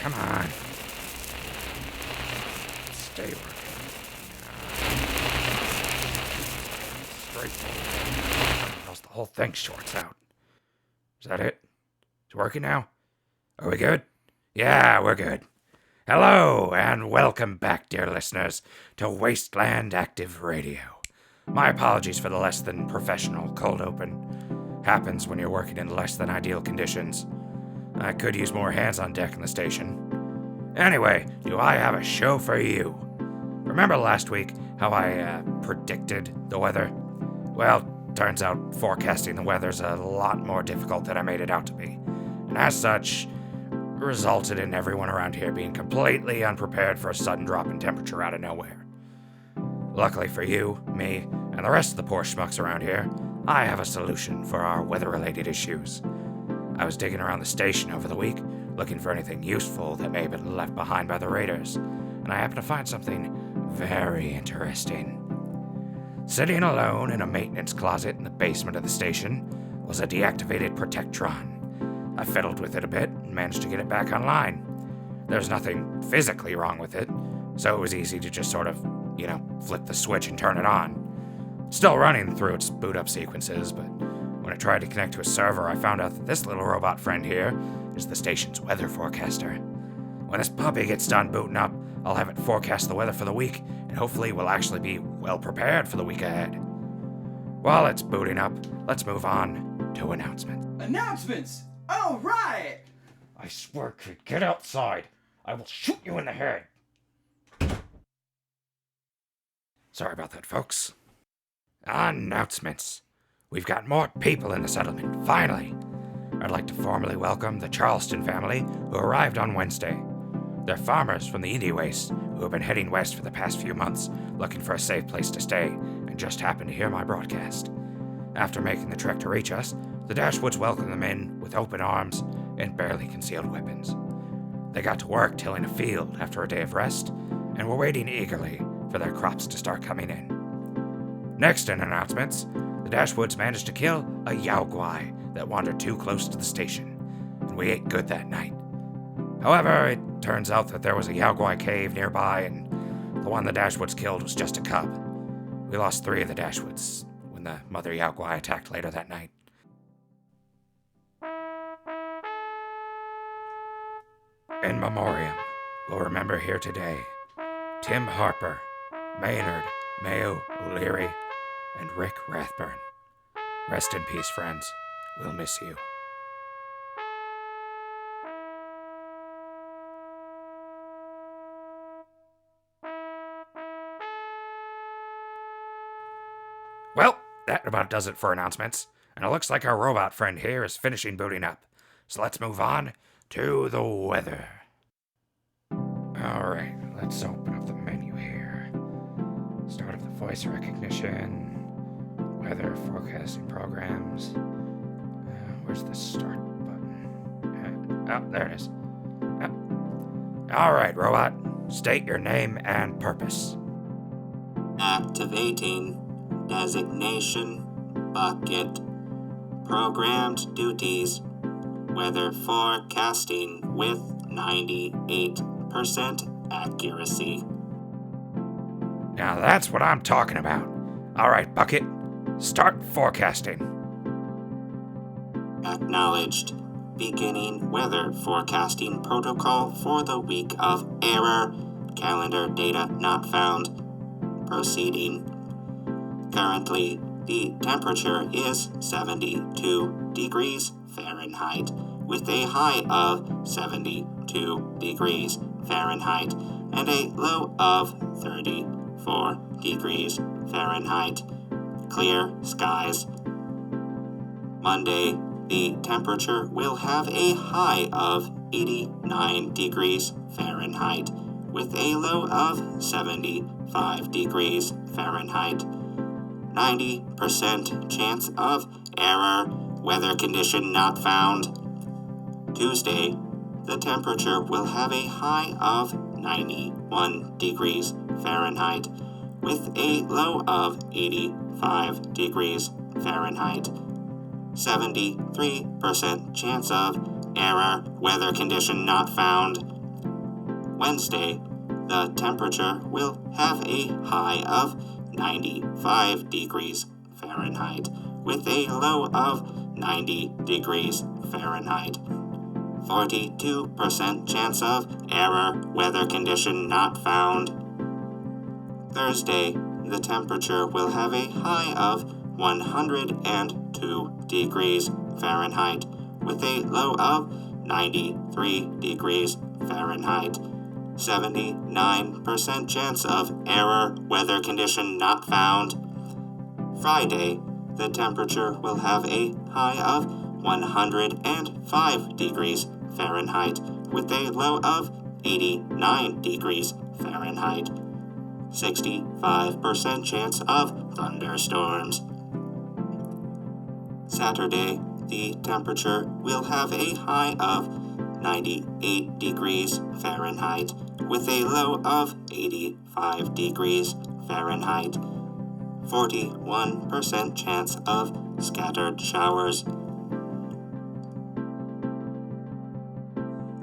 Come on. Stay working. Straight forward. Or else the whole thing shorts out. Is that it? It's working now? Are we good? Yeah, we're good. Hello, and welcome back, dear listeners, to Wasteland Active Radio. My apologies for the less than professional cold open. Happens when you're working in less than ideal conditions. I could use more hands on deck in the station. Anyway, do I have a show for you? Remember last week how I predicted the weather? Well, turns out forecasting the weather's a lot more difficult than I made it out to be. And as such, resulted in everyone around here being completely unprepared for a sudden drop in temperature out of nowhere. Luckily for you, me, and the rest of the poor schmucks around here, I have a solution for our weather-related issues. I was digging around the station over the week, looking for anything useful that may have been left behind by the raiders, and I happened to find something very interesting. Sitting alone in a maintenance closet in the basement of the station was a deactivated Protectron. I fiddled with it a bit and managed to get it back online. There's nothing physically wrong with it, so it was easy to just sort of, flip the switch and turn it on. It's still running through its boot up sequences, but when I tried to connect to a server, I found out that this little robot friend here is the station's weather forecaster. When this puppy gets done booting up, I'll have it forecast the weather for the week, and hopefully we'll actually be well prepared for the week ahead. While it's booting up, let's move on to announcements. Announcements! All right! I swear, kid, get outside. I will shoot you in the head. Sorry about that, folks. Announcements. We've got more people in the settlement, finally. I'd like to formally welcome the Charleston family who arrived on Wednesday. They're farmers from the Indie Waste who have been heading west for the past few months looking for a safe place to stay and just happened to hear my broadcast. After making the trek to reach us, the Dashwoods welcomed them in with open arms and barely concealed weapons. They got to work tilling a field after a day of rest and were waiting eagerly for their crops to start coming in. Next in announcements, the Dashwoods managed to kill a Yaoguai that wandered too close to the station, and we ate good that night. However, it turns out that there was a Yaoguai cave nearby, and the one the Dashwoods killed was just a cub. We lost 3 of the Dashwoods when the mother Yaoguai attacked later that night. In memoriam, we'll remember here today Tim Harper, Maynard Mayo O'Leary, and Rick Rathburn. Rest in peace, friends. We'll miss you. Well, that about does it for announcements, and it looks like our robot friend here is finishing booting up. So let's move on to the weather. Alright, let's open up the menu here. Start up the voice recognition, weather forecasting programs. Where's the start button? There it is. Alright, robot, state your name and purpose. Activating designation bucket. Programmed duties. Weather forecasting with 98% accuracy. Now that's what I'm talking about. Alright, Bucket, start forecasting. Acknowledged. Beginning weather forecasting protocol for the week of error. Calendar data not found. Proceeding. Currently, the temperature is 72 degrees Fahrenheit with a high of 72 degrees Fahrenheit and a low of 34 degrees Fahrenheit. Clear skies. Monday, the temperature will have a high of 89 degrees Fahrenheit with a low of 75 degrees Fahrenheit. 90% chance of error. Weather condition not found. Tuesday, the temperature will have a high of 91 degrees Fahrenheit with a low of 85 degrees Fahrenheit. 73% chance of error. Weather condition not found. Wednesday, the temperature will have a high of 95 degrees Fahrenheit with a low of 90 degrees Fahrenheit. 42% chance of error weather condition not found. Thursday, the temperature will have a high of 102 degrees Fahrenheit with a low of 93 degrees Fahrenheit. 79% chance of error weather condition not found. Friday, the temperature will have a high of 105 degrees Fahrenheit with a low of 89 degrees Fahrenheit. 65% chance of thunderstorms. Saturday, the temperature will have a high of 98 degrees Fahrenheit with a low of 85 degrees Fahrenheit. 41% chance of scattered showers.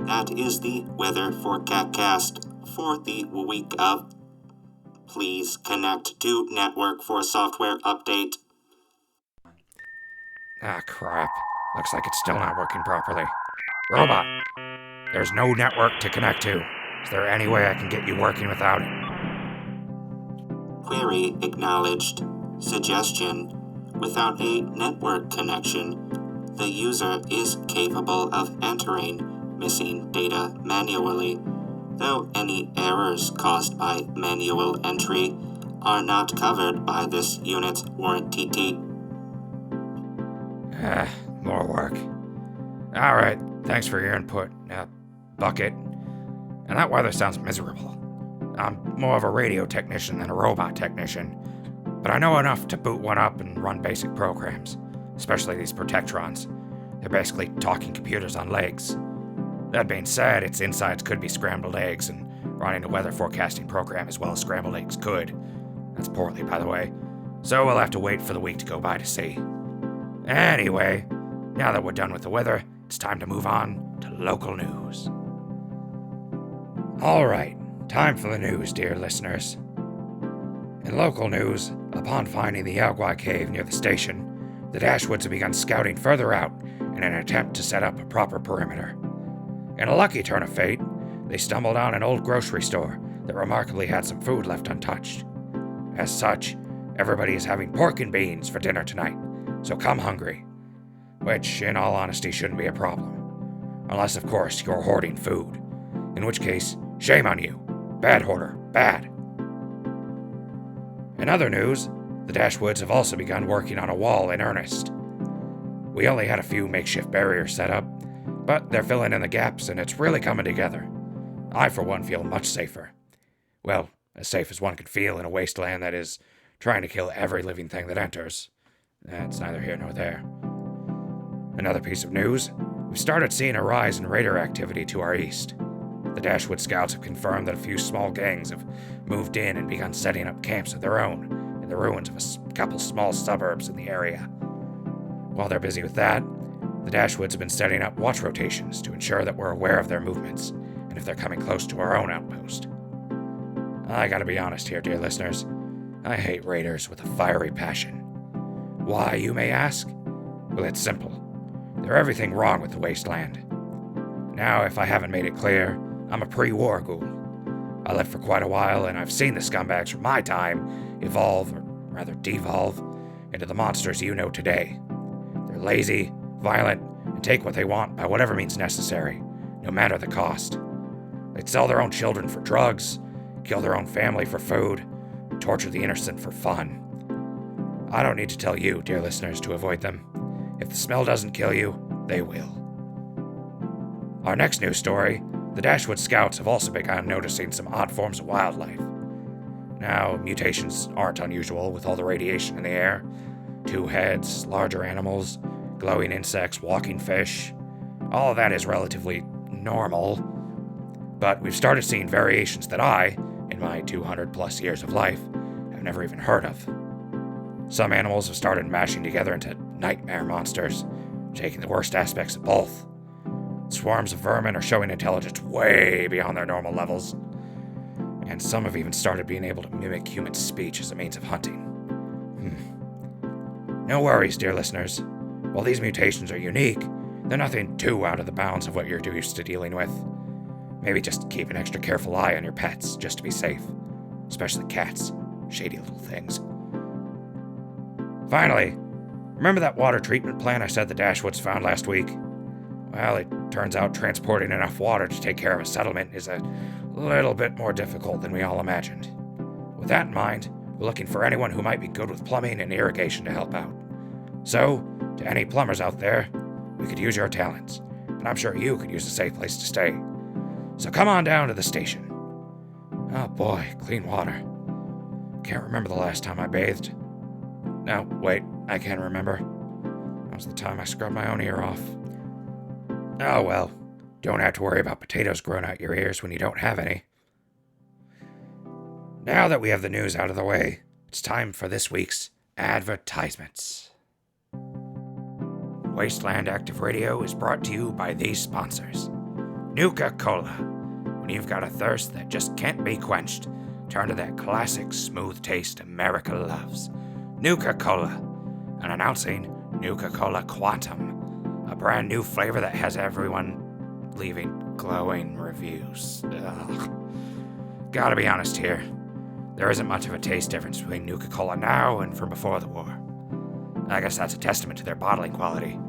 That is the weather forecast for the week of. Please connect to network for software update. Ah, crap. Looks like it's still not working properly. Robot, there's no network to connect to. Is there any way I can get you working without it? Query acknowledged. Suggestion: without a network connection, the user is capable of entering missing data manually, though any errors caused by manual entry are not covered by this unit's warranty. More work. Alright, thanks for your input, Bucket. And that weather sounds miserable. I'm more of a radio technician than a robot technician, but I know enough to boot one up and run basic programs, especially these Protectrons. They're basically talking computers on legs. That being said, its insides could be scrambled eggs, and running a weather forecasting program as well as scrambled eggs could. That's poorly, by the way. So we'll have to wait for the week to go by to see. Anyway, now that we're done with the weather, it's time to move on to local news. Alright, time for the news, dear listeners. In local news, upon finding the Yaogwai cave near the station, the Dashwoods have begun scouting further out in an attempt to set up a proper perimeter. In a lucky turn of fate, they stumbled on an old grocery store that remarkably had some food left untouched. As such, everybody is having pork and beans for dinner tonight, so come hungry. Which, in all honesty, shouldn't be a problem. Unless, of course, you're hoarding food. In which case, shame on you. Bad hoarder, bad. In other news, the Dashwoods have also begun working on a wall in earnest. We only had a few makeshift barriers set up, but they're filling in the gaps and it's really coming together. I, for one, feel much safer. Well, as safe as one could feel in a wasteland that is trying to kill every living thing that enters. That's neither here nor there. Another piece of news, we've started seeing a rise in raider activity to our east. The Dashwood Scouts have confirmed that a few small gangs have moved in and begun setting up camps of their own in the ruins of a couple small suburbs in the area. While they're busy with that, the Dashwoods have been setting up watch rotations to ensure that we're aware of their movements and if they're coming close to our own outpost. I gotta be honest here, dear listeners. I hate raiders with a fiery passion. Why, you may ask? Well, it's simple. They're everything wrong with the Wasteland. Now, if I haven't made it clear, I'm a pre-war ghoul. I lived for quite a while, and I've seen the scumbags from my time evolve, or rather devolve, into the monsters you know today. They're lazy, violent, and take what they want by whatever means necessary, no matter the cost. They'd sell their own children for drugs, kill their own family for food, and torture the innocent for fun. I don't need to tell you, dear listeners, to avoid them. If the smell doesn't kill you, they will. Our next news story, the Dashwood Scouts have also begun noticing some odd forms of wildlife. Now, mutations aren't unusual with all the radiation in the air. 2 heads, larger animals, glowing insects, walking fish. All of that is relatively normal. But we've started seeing variations that I, in my 200 plus years of life, have never even heard of. Some animals have started mashing together into nightmare monsters, taking the worst aspects of both. Swarms of vermin are showing intelligence way beyond their normal levels, and some have even started being able to mimic human speech as a means of hunting. No worries, dear listeners. While these mutations are unique, they're nothing too out of the bounds of what you're used to dealing with. Maybe just keep an extra careful eye on your pets, just to be safe. Especially cats. Shady little things. Finally, remember that water treatment plant I said the Dashwoods found last week? Well, it turns out transporting enough water to take care of a settlement is a little bit more difficult than we all imagined. With that in mind, we're looking for anyone who might be good with plumbing and irrigation to help out. So, to any plumbers out there, we could use your talents, and I'm sure you could use a safe place to stay. So come on down to the station. Oh boy, clean water. Can't remember the last time I bathed. No, wait, I can remember. That was the time I scrubbed my own ear off. Oh well, don't have to worry about potatoes growing out your ears when you don't have any. Now that we have the news out of the way, it's time for this week's advertisements. Wasteland Active Radio is brought to you by these sponsors. Nuka-Cola. When you've got a thirst that just can't be quenched, turn to that classic smooth taste America loves. Nuka-Cola. And announcing Nuka-Cola Quantum, a brand new flavor that has everyone leaving glowing reviews. Ugh. Gotta be honest here. There isn't much of a taste difference between Nuka-Cola now and from before the war. I guess that's a testament to their bottling quality.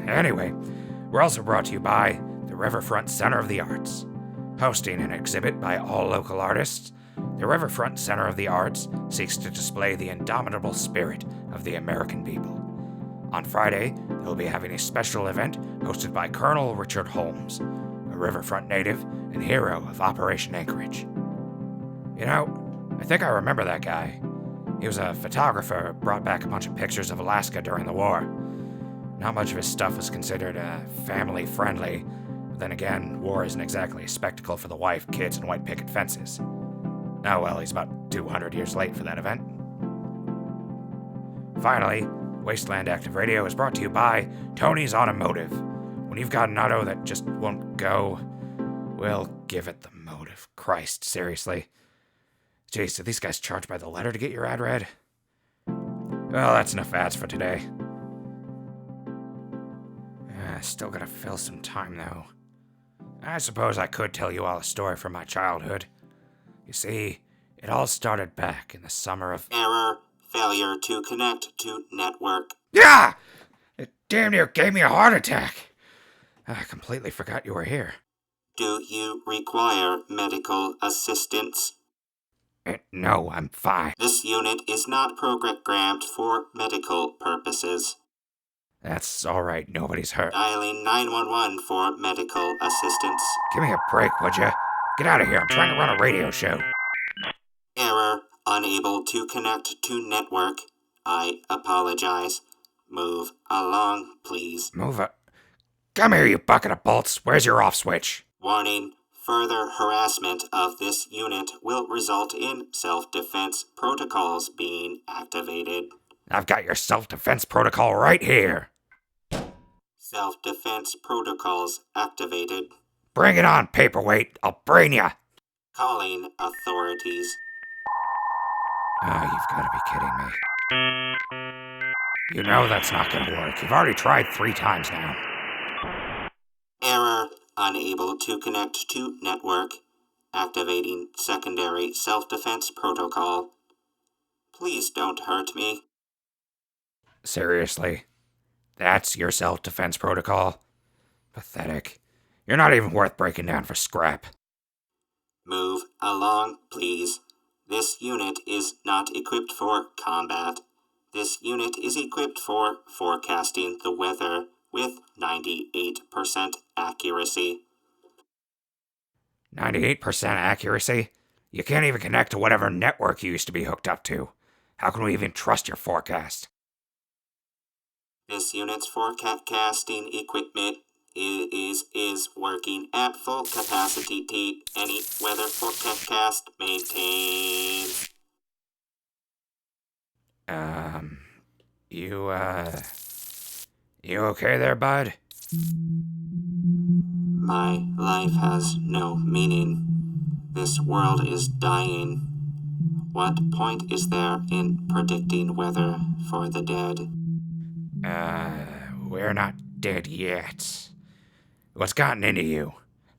Anyway, we're also brought to you by the Riverfront Center of the Arts. Hosting an exhibit by all local artists, the Riverfront Center of the Arts seeks to display the indomitable spirit of the American people. On Friday, they'll be having a special event hosted by Colonel Richard Holmes, a Riverfront native and hero of Operation Anchorage. You know, I think I remember that guy. He was a photographer who brought back a bunch of pictures of Alaska during the war. Not much of his stuff was considered family-friendly. But then again, war isn't exactly a spectacle for the wife, kids, and white picket fences. Oh well, he's about 200 years late for that event. Finally, Wasteland Active Radio is brought to you by Tony's Automotive. When you've got an auto that just won't go, well, give it the motive. Christ, seriously. Jeez, do these guys charge by the letter to get your ad read? Well, that's enough ads for today. Still gotta fill some time, though. I suppose I could tell you all a story from my childhood. You see, it all started back in the summer of... Error. Failure to connect to network. Yeah! It damn near gave me a heart attack. I completely forgot you were here. Do you require medical assistance? No, I'm fine. This unit is not programmed for medical purposes. That's alright, nobody's hurt. Dialing 911 for medical assistance. Give me a break, would you? Get out of here, I'm trying to run a radio show. Error. Unable to connect to network. I apologize. Move along, please. Move it. Come here, you bucket of bolts. Where's your off switch? Warning. Further harassment of this unit will result in self-defense protocols being activated. I've got your self-defense protocol right here. Self-defense protocols activated. Bring it on, paperweight. I'll brain ya. Calling authorities. You've got to be kidding me. You know that's not going to work. You've already tried 3 times now. Error. Unable to connect to network. Activating secondary self-defense protocol. Please don't hurt me. Seriously? That's your self-defense protocol? Pathetic. You're not even worth breaking down for scrap. Move along, please. This unit is not equipped for combat. This unit is equipped for forecasting the weather with 98% accuracy. 98% accuracy? You can't even connect to whatever network you used to be hooked up to. How can we even trust your forecast? This unit's forecasting equipment is working at full capacity. Any weather forecast maintained. You okay there, bud? My life has no meaning. This world is dying. What point is there in predicting weather for the dead? We're not dead yet. What's gotten into you?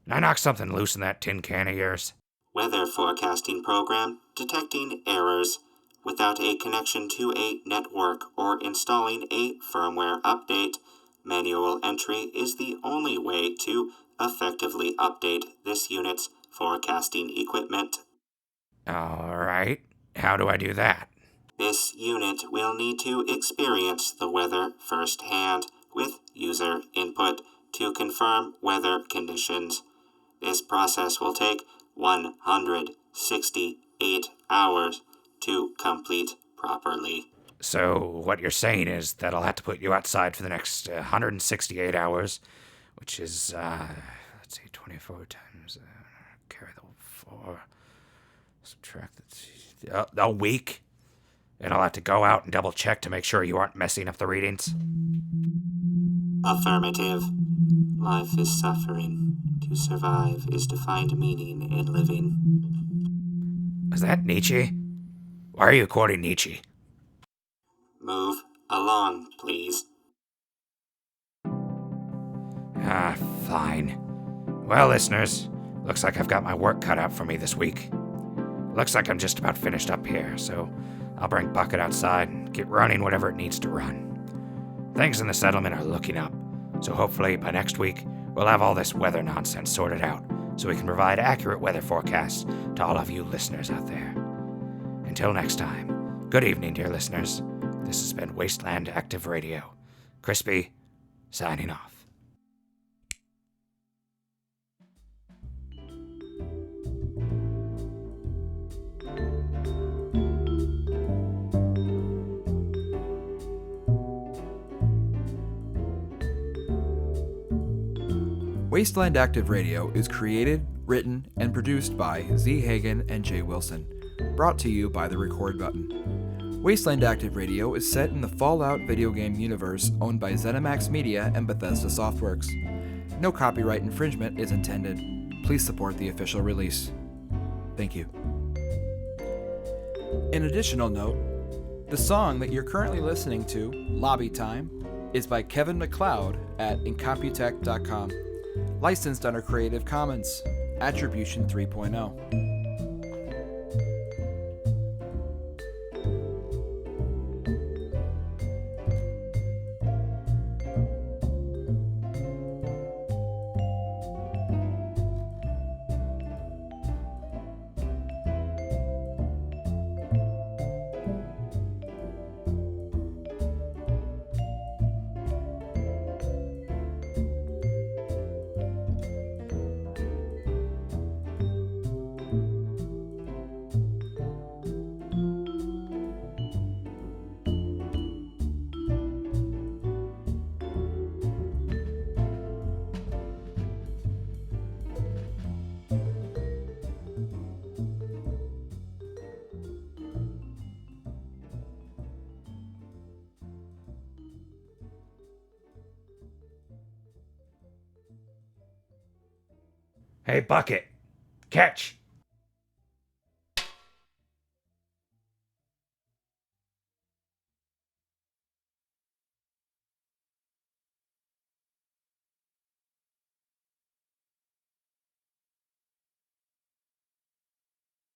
Did I knock something loose in that tin can of yours? Weather forecasting program detecting errors. Without a connection to a network or installing a firmware update, manual entry is the only way to effectively update this unit's forecasting equipment. Alright, how do I do that? This unit will need to experience the weather firsthand with user input to confirm weather conditions. This process will take 168 hours to complete properly. So, what you're saying is that I'll have to put you outside for the next 168 hours, which is, let's see, 24 times, carry the 4, subtract a week, and I'll have to go out and double check to make sure you aren't messing up the readings. Affirmative. Life is suffering. To survive is to find meaning in living. Is that Nietzsche? Why are you quoting Nietzsche? Move along, please. Fine. Well, listeners, looks like I've got my work cut out for me this week. Looks like I'm just about finished up here, so I'll bring Bucket outside and get running whatever it needs to run. Things in the settlement are looking up, so hopefully by next week we'll have all this weather nonsense sorted out so we can provide accurate weather forecasts to all of you listeners out there. Until next time, good evening, dear listeners. This has been Wasteland Active Radio. Crispy, signing off. Wasteland Active Radio is created, written, and produced by Z. Hagen and Jay Wilson. Brought to you by the Record button. Wasteland Active Radio is set in the Fallout video game universe owned by ZeniMax Media and Bethesda Softworks. No copyright infringement is intended. Please support the official release. Thank you. An additional note, the song that you're currently listening to, Lobby Time, is by Kevin MacLeod at Incompetech.com. Licensed under Creative Commons. Attribution 3.0. Hey, Bucket, catch!